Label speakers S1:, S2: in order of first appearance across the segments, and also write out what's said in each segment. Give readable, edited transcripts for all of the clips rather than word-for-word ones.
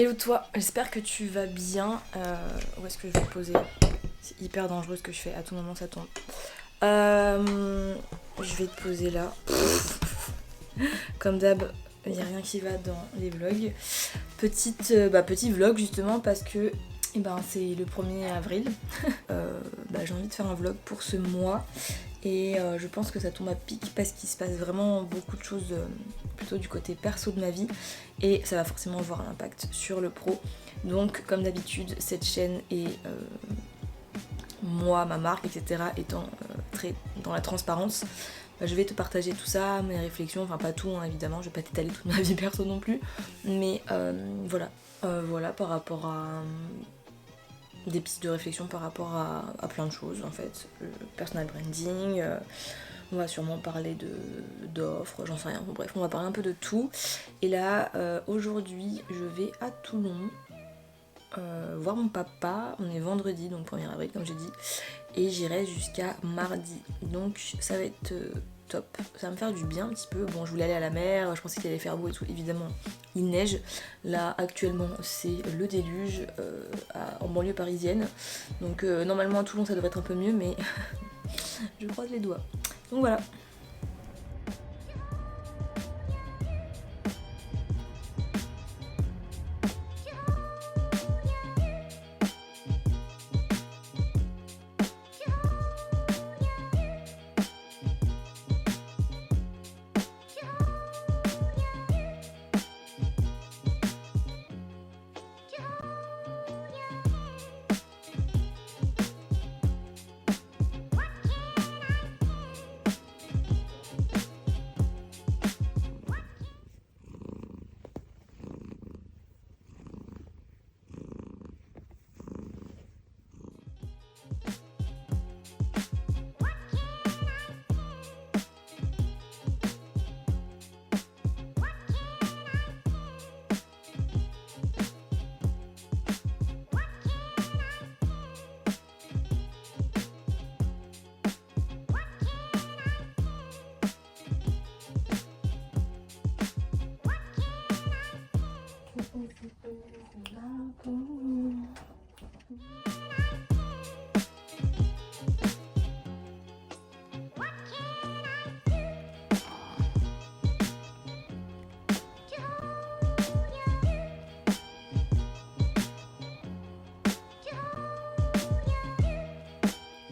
S1: Hello toi, j'espère que tu vas bien. Où est-ce que je vais te poser? C'est hyper dangereux ce que je fais, à tout moment ça tombe. Je vais te poser là. Comme d'hab, il n'y a rien qui va dans les vlogs. Petit vlog justement parce que c'est le 1er avril. J'ai envie de faire un vlog pour ce mois. Et je pense que ça tombe à pic parce qu'il se passe vraiment beaucoup de choses plutôt du côté perso de ma vie et ça va forcément avoir un impact sur le pro. Donc comme d'habitude cette chaîne et moi, ma marque, etc. étant très dans la transparence, je vais te partager tout ça, mes réflexions, enfin pas tout hein, évidemment, je vais pas t'étaler toute ma vie perso non plus, mais voilà par rapport à des pistes de réflexion par rapport à plein de choses en fait, le personal branding, on va sûrement parler d'offres, j'en sais rien, bon, bref on va parler un peu de tout. Et là aujourd'hui je vais à Toulon voir mon papa, on est vendredi donc 1er avril comme j'ai dit, et j'irai jusqu'à mardi, donc ça va être top, ça va me faire du bien un petit peu. Bon, je voulais aller à la mer, je pensais qu'il allait faire beau et tout, évidemment il neige, là actuellement c'est le déluge en banlieue parisienne, donc normalement à Toulon ça devrait être un peu mieux, mais je croise les doigts, donc voilà.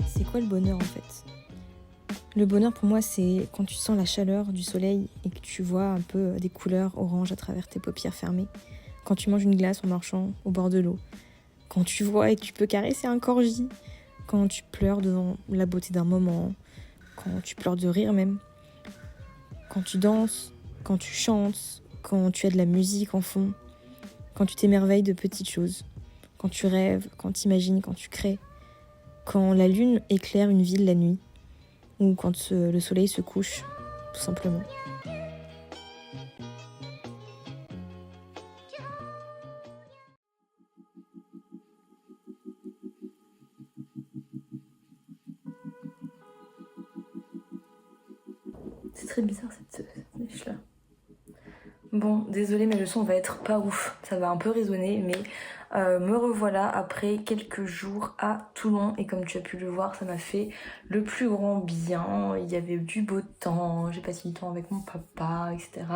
S1: C'est quoi le bonheur en fait? Le bonheur pour moi c'est quand tu sens la chaleur du soleil et que tu vois un peu des couleurs orange à travers tes paupières fermées. Quand tu manges une glace en marchant au bord de l'eau. Quand tu vois et que tu peux caresser un corgi. Quand tu pleures devant la beauté d'un moment. Quand tu pleures de rire même. Quand tu danses, quand tu chantes, quand tu as de la musique en fond. Quand tu t'émerveilles de petites choses. Quand tu rêves, quand tu imagines, quand tu crées. Quand la lune éclaire une ville la nuit. Ou quand le soleil se couche, tout simplement. C'est très bizarre cette mèche là. Bon, désolée mais le son va être pas ouf, ça va un peu résonner, mais me revoilà après quelques jours à Toulon et comme tu as pu le voir, ça m'a fait le plus grand bien. Il y avait eu du beau temps, j'ai passé du temps avec mon papa, etc.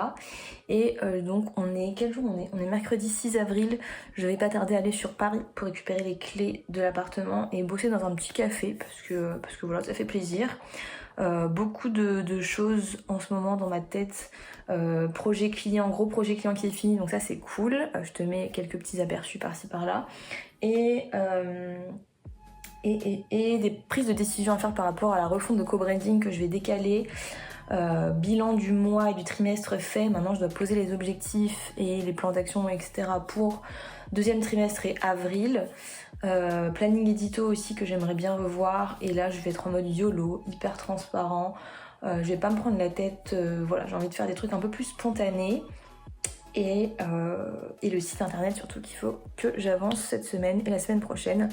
S1: Et donc on est, quel jour on est? On est mercredi 6 avril, je vais pas tarder à aller sur Paris pour récupérer les clés de l'appartement et bosser dans un petit café parce que voilà, ça fait plaisir. Beaucoup de choses en ce moment dans ma tête, projet client, gros projet client qui est fini, donc ça c'est cool. Je te mets quelques petits aperçus par-ci par-là et des prises de décision à faire par rapport à la refonte de co-branding que je vais décaler. Bilan du mois et du trimestre fait, maintenant je dois poser les objectifs et les plans d'action, etc. pour deuxième trimestre et avril. Planning édito aussi que j'aimerais bien revoir, et là je vais être en mode YOLO, hyper transparent, je vais pas me prendre la tête, voilà, j'ai envie de faire des trucs un peu plus spontanés, et le site internet surtout qu'il faut que j'avance cette semaine et la semaine prochaine.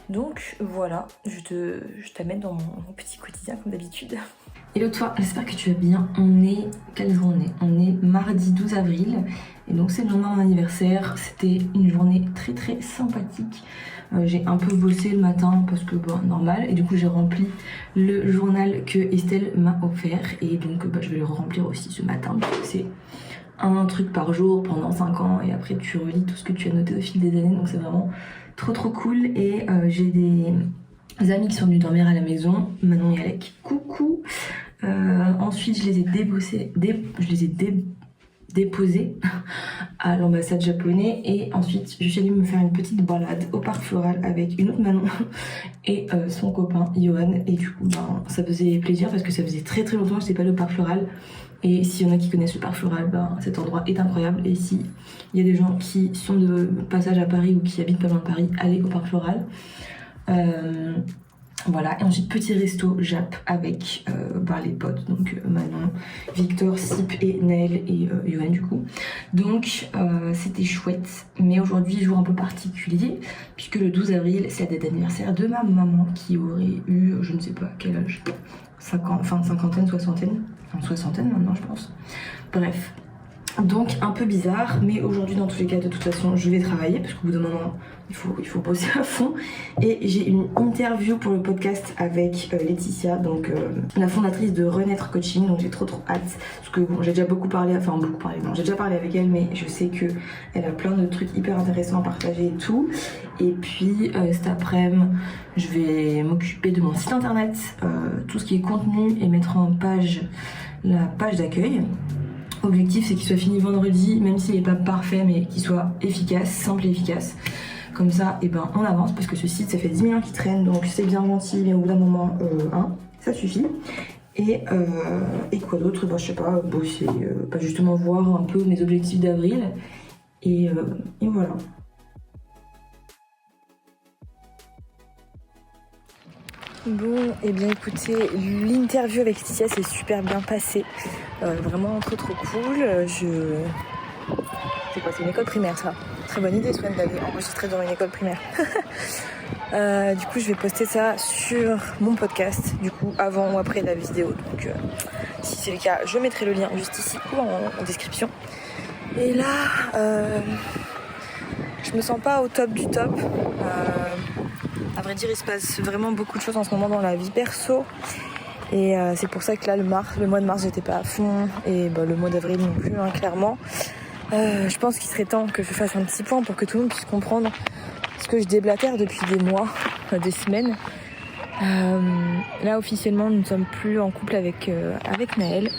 S1: Donc voilà, je t'amène dans mon petit quotidien comme d'habitude. Hello toi, j'espère que tu vas bien. On est... Quelle journée? On est mardi 12 avril et donc c'est le jour de mon anniversaire. C'était une journée très très sympathique. J'ai un peu bossé le matin parce que normal, et du coup j'ai rempli le journal que Estelle m'a offert et donc je vais le remplir aussi ce matin. C'est un truc par jour pendant 5 ans et après tu relis tout ce que tu as noté au fil des années, donc c'est vraiment trop cool. Et j'ai des amis qui sont venus dormir à la maison, Manon et Alec, coucou. Ensuite je les ai déposés à l'ambassade japonaise et ensuite je suis allée me faire une petite balade au parc floral avec une autre Manon et son copain Johan, et du coup ça faisait plaisir parce que ça faisait très longtemps que je n'étais pas allée au parc floral. Et s'il y en a qui connaissent le parc floral, cet endroit est incroyable. Et s'il y a des gens qui sont de passage à Paris ou qui habitent pas loin de Paris, allez au parc floral. Voilà, et ensuite petit resto Jap avec les potes, donc Manon, Victor, Sip et Naël et Johan du coup. Donc c'était chouette, mais aujourd'hui jour un peu particulier puisque le 12 avril c'est la date d'anniversaire de ma maman qui aurait eu je ne sais pas quel âge, 50, fin de cinquantaine, soixantaine, enfin soixantaine maintenant je pense. Bref. Donc un peu bizarre, mais aujourd'hui dans tous les cas de toute façon je vais travailler parce qu'au bout d'un moment il faut bosser à fond. Et j'ai une interview pour le podcast avec Laetitia, donc la fondatrice de Renaître Coaching, donc j'ai trop hâte parce que j'ai déjà j'ai déjà parlé avec elle, mais je sais que elle a plein de trucs hyper intéressants à partager et tout. Et puis cet après-midi je vais m'occuper de mon site internet, tout ce qui est contenu, et mettre en page la page d'accueil. L'objectif c'est qu'il soit fini vendredi, même s'il n'est pas parfait, mais qu'il soit efficace, simple et efficace. Comme ça, on avance parce que ce site ça fait 10 000 ans qu'il traîne, donc c'est bien gentil, mais au bout d'un moment, ça suffit. Et quoi d'autre? Je sais pas, bosser, justement voir un peu mes objectifs d'avril. Et voilà. Bon, et bien écoutez, l'interview avec Laetitia s'est super bien passée. Vraiment trop cool. C'est quoi, c'est une école primaire ça? Très bonne idée Swan d'aller enregistrer dans une école primaire. Du coup je vais poster ça sur mon podcast, du coup avant ou après la vidéo. Donc si c'est le cas, je mettrai le lien juste ici ou en description. Et là, je me sens pas au top du top. À vrai dire, il se passe vraiment beaucoup de choses en ce moment dans la vie perso. Et c'est pour ça que là, le mois de mars, j'étais pas à fond. Et le mois d'avril non plus, clairement. Je pense qu'il serait temps que je fasse un petit point pour que tout le monde puisse comprendre ce que je déblatère depuis des mois, des semaines. Là, officiellement, nous ne sommes plus en couple avec Naël.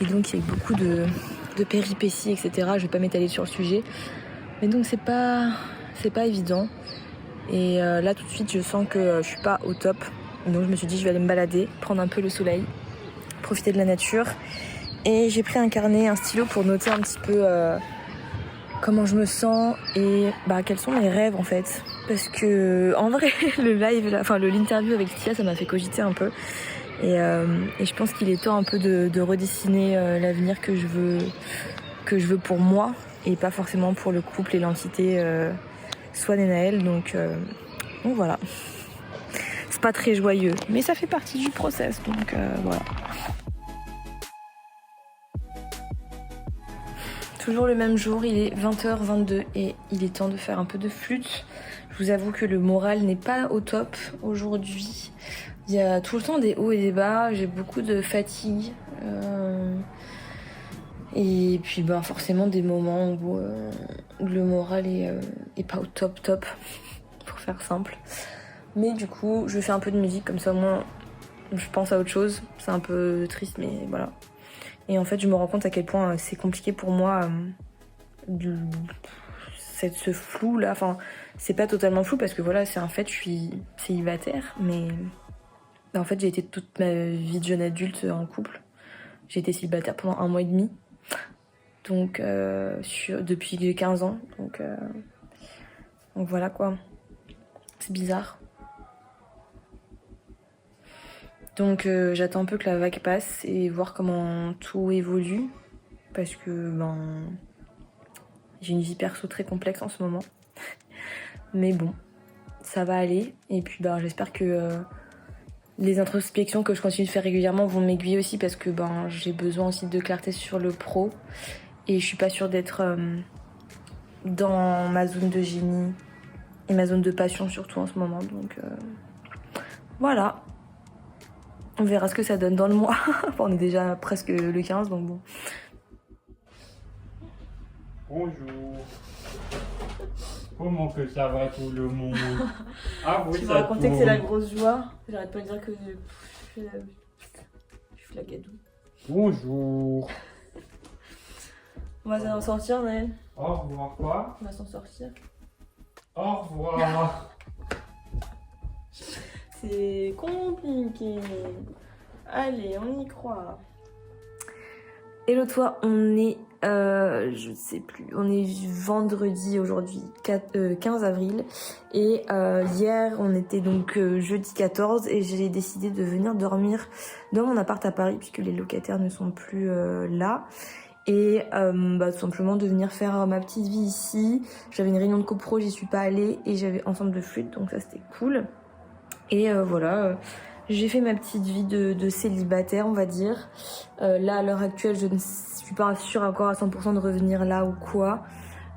S1: Et donc, il y a eu beaucoup de péripéties, etc. Je vais pas m'étaler sur le sujet. Mais donc, c'est pas évident. Et là, tout de suite, je sens que je suis pas au top. Donc, je me suis dit, je vais aller me balader, prendre un peu le soleil, profiter de la nature. Et j'ai pris un carnet, un stylo pour noter un petit peu comment je me sens et quels sont mes rêves en fait. Parce que en vrai, l'interview avec Tia, ça m'a fait cogiter un peu. Et je pense qu'il est temps un peu de redessiner l'avenir que je veux pour moi et pas forcément pour le couple et l'entité Swan et Naël. Donc voilà. C'est pas très joyeux, mais ça fait partie du process. Donc voilà. Toujours le même jour, il est 20h22 et il est temps de faire un peu de flûte. Je vous avoue que le moral n'est pas au top aujourd'hui. Il y a tout le temps des hauts et des bas, j'ai beaucoup de fatigue. Et puis forcément des moments où le moral est pas au top, pour faire simple. Mais du coup, je fais un peu de musique, comme ça au moins je pense à autre chose. C'est un peu triste, mais voilà. Et en fait, je me rends compte à quel point c'est compliqué pour moi ce flou là. Enfin, c'est pas totalement flou parce que voilà, c'est un fait, je suis célibataire, mais en fait, j'ai été toute ma vie de jeune adulte en couple. J'ai été célibataire pendant 1 mois et demi. Donc, depuis que j'ai 15 ans. Donc voilà quoi. C'est bizarre. Donc j'attends un peu que la vague passe et voir comment tout évolue. Parce que j'ai une vie perso très complexe en ce moment. Mais bon, ça va aller. Et puis j'espère que les introspections que je continue de faire régulièrement vont m'aiguiller aussi parce que j'ai besoin aussi de clarté sur le pro. Et je suis pas sûre d'être dans ma zone de génie et ma zone de passion surtout en ce moment. Donc voilà. On verra ce que ça donne dans le mois. Enfin, on est déjà presque le 15 donc bon.
S2: Bonjour. Comment que ça va tout le monde? Ah oui,
S1: tu
S2: ça
S1: vas raconter que c'est
S2: tourne.
S1: la grosse joie. J'arrête pas de dire que je suis la gadou.
S2: Bonjour.
S1: On va s'en sortir, Naël.
S2: Au revoir quoi?
S1: On va s'en sortir.
S2: Au revoir.
S1: C'est compliqué. Allez, on y croit. Hello toi, on est, je sais plus, on est vendredi aujourd'hui, 15 avril. Et hier, on était donc jeudi 14 et j'ai décidé de venir dormir dans mon appart à Paris puisque les locataires ne sont plus là. Et tout simplement de venir faire ma petite vie ici. J'avais une réunion de copro, j'y suis pas allée et j'avais ensemble de flûte, donc ça c'était cool. Et voilà, j'ai fait ma petite vie de célibataire, on va dire. Là, à l'heure actuelle, je ne suis pas sûre encore à 100% de revenir là ou quoi.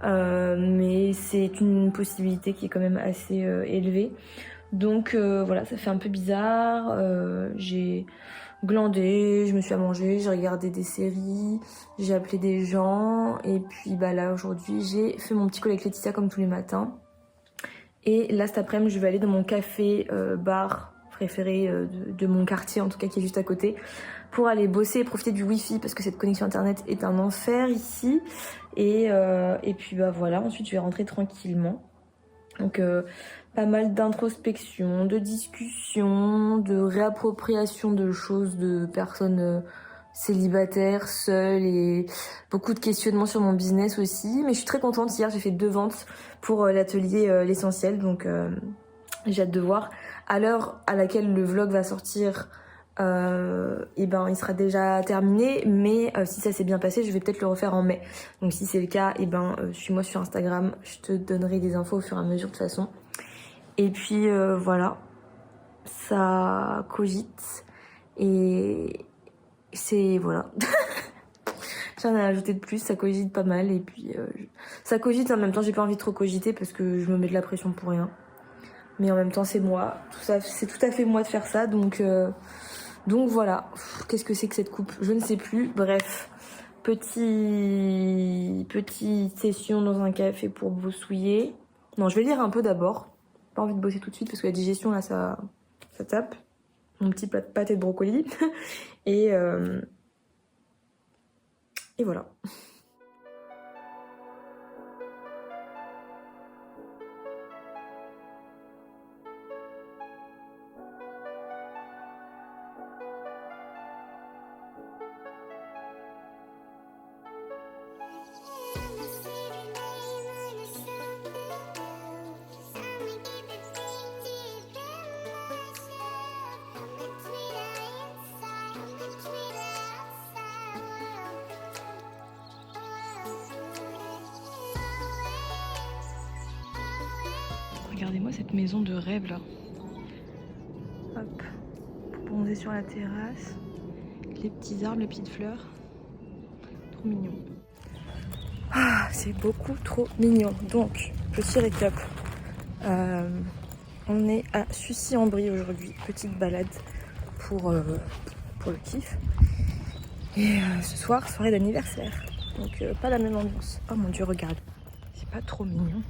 S1: Mais c'est une possibilité qui est quand même assez élevée. Donc voilà, ça fait un peu bizarre. J'ai glandé, je me suis à manger, j'ai regardé des séries, j'ai appelé des gens. Et puis là, aujourd'hui, j'ai fait mon petit call avec Laetitia comme tous les matins. Et là, cet après-midi, je vais aller dans mon café bar préféré de mon quartier, en tout cas qui est juste à côté, pour aller bosser et profiter du wifi parce que cette connexion internet est un enfer ici. Et puis voilà, ensuite je vais rentrer tranquillement. Donc pas mal d'introspection, de discussion, de réappropriation de choses de personnes célibataires, seules et beaucoup de questionnements sur mon business aussi. Mais je suis très contente, hier j'ai fait 2 ventes pour l'atelier L'Essentiel, donc j'ai hâte de voir. À l'heure à laquelle le vlog va sortir, il sera déjà terminé, mais si ça s'est bien passé, je vais peut-être le refaire en mai. Donc si c'est le cas, suis-moi sur Instagram, je te donnerai des infos au fur et à mesure de toute façon. Et puis voilà, ça cogite et c'est voilà. J'en ai ajouté de plus, ça cogite pas mal et puis ça cogite en même temps, j'ai pas envie de trop cogiter parce que je me mets de la pression pour rien. Mais en même temps c'est moi, tout ça, c'est tout à fait moi de faire ça, donc voilà. Qu'est-ce que c'est que cette coupe? Je ne sais plus. Bref, petite session dans un café pour bossouiller. Non, je vais lire un peu d'abord. Pas envie de bosser tout de suite parce que la digestion là ça tape. Mon petit plat de pâtes et de brocoli. et voilà. Regardez-moi cette maison de rêve là. Hop, bronzer sur la terrasse. Les petits arbres, les petites fleurs. Trop mignon. Ah, c'est beaucoup trop mignon. Donc, petit récap. On est à Sucy-en-Brie aujourd'hui. Petite balade pour le kiff. Et ce soir, soirée d'anniversaire. Donc, pas la même ambiance. Oh mon dieu, regarde. C'est pas trop mignon.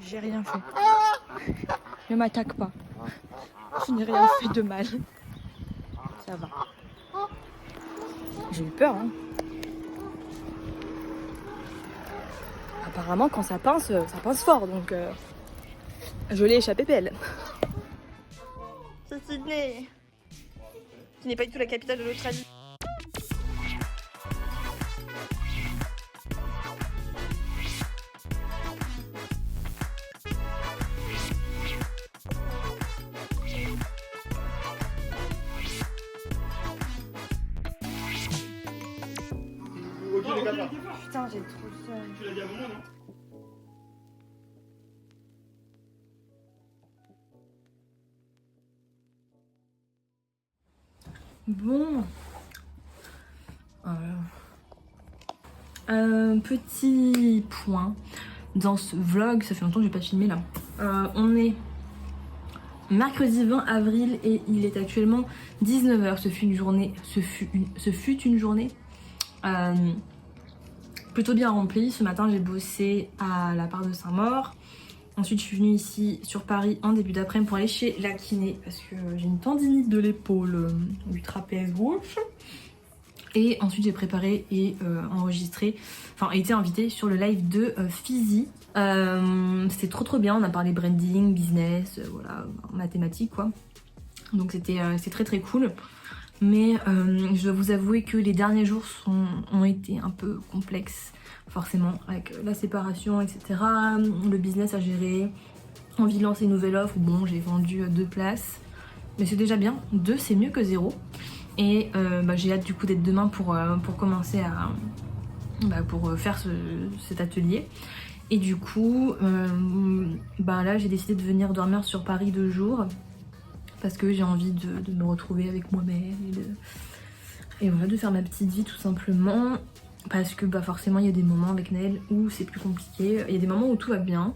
S1: J'ai rien fait. Ne m'attaque pas. Je n'ai rien fait de mal. Ça va. J'ai eu peur, hein. Apparemment, quand ça pince fort, donc je l'ai échappé belle. C'est Sydney, qui n'est pas du tout la capitale de l'Australie.
S2: Ok, les gars,
S1: Putain, j'ai trop le seum.
S2: tu l'as dit à un moment, non?
S1: Bon. Petit point dans ce vlog, ça fait longtemps que j'ai pas filmé là. On est mercredi 20 avril et il est actuellement 19h. Ce fut une journée plutôt bien remplie. Ce matin j'ai bossé à la part de Saint-Maur. Ensuite je suis venue ici sur Paris en début d'après-midi pour aller chez la kiné parce que j'ai une tendinite de l'épaule du trapèze gauche. Et ensuite j'ai préparé et enregistré, enfin été invitée sur le live de Fizi. C'était trop bien, on a parlé branding, business, voilà, mathématiques quoi. Donc c'était très cool. Mais je dois vous avouer que les derniers jours ont été un peu complexes, forcément, avec la séparation, etc. Le business à gérer, envie de lancer une nouvelle offre. Bon, j'ai vendu 2 places, mais c'est déjà bien. 2 c'est mieux que 0. Et j'ai hâte du coup d'être demain pour commencer à pour faire cet atelier. Et du coup là j'ai décidé de venir dormir sur Paris 2 jours parce que j'ai envie de me retrouver avec moi-même et voilà, de faire ma petite vie tout simplement, parce que forcément il y a des moments avec Naël où c'est plus compliqué, il y a des moments où tout va bien,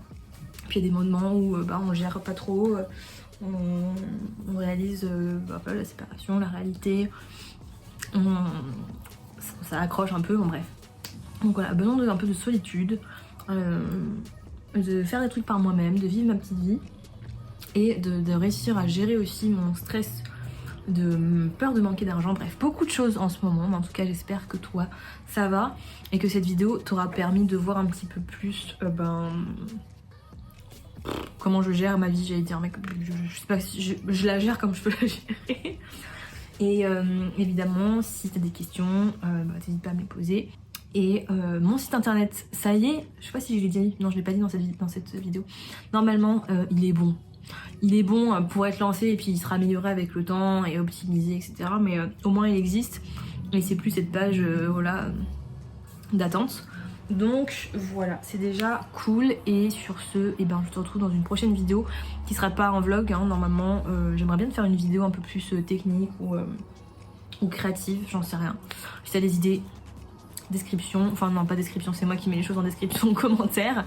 S1: puis il y a des moments où on gère pas trop, on réalise la séparation, la réalité, ça accroche un peu, bon bref. Donc voilà, besoin d'un peu de solitude, de faire des trucs par moi-même, de vivre ma petite vie et de réussir à gérer aussi mon stress, de peur de manquer d'argent, bref, beaucoup de choses en ce moment. Mais en tout cas j'espère que toi ça va et que cette vidéo t'aura permis de voir un petit peu plus comment je gère ma vie, j'allais dire, mais je sais pas si je la gère comme je peux la gérer. Et évidemment si t'as des questions, t'hésites pas à me les poser. Et mon site internet, ça y est, je sais pas si je l'ai dit, non je l'ai pas dit dans cette vidéo, normalement il est bon. Il est bon pour être lancé et puis il sera amélioré avec le temps et optimisé, etc. Mais au moins il existe et c'est plus cette page voilà, d'attente. Donc voilà, c'est déjà cool. Et sur ce, je te retrouve dans une prochaine vidéo qui sera pas en vlog, hein, normalement. J'aimerais bien te faire une vidéo un peu plus technique ou créative, j'en sais rien. Si t'as des idées, description, enfin non pas description, c'est moi qui mets les choses en description, commentaire.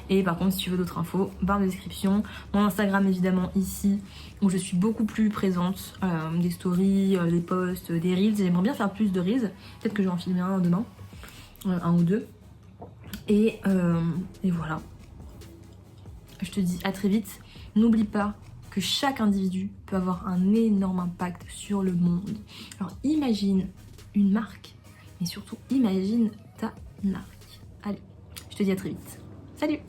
S1: Et par contre si tu veux d'autres infos, barre de description. Mon Instagram évidemment ici, où je suis beaucoup plus présente, des stories, des posts, des reels. J'aimerais bien faire plus de reels, peut-être que je vais en filmer un demain, un ou deux. Et voilà, je te dis à très vite. N'oublie pas que chaque individu peut avoir un énorme impact sur le monde. Alors imagine une marque, mais surtout imagine ta marque. Allez, je te dis à très vite. Salut!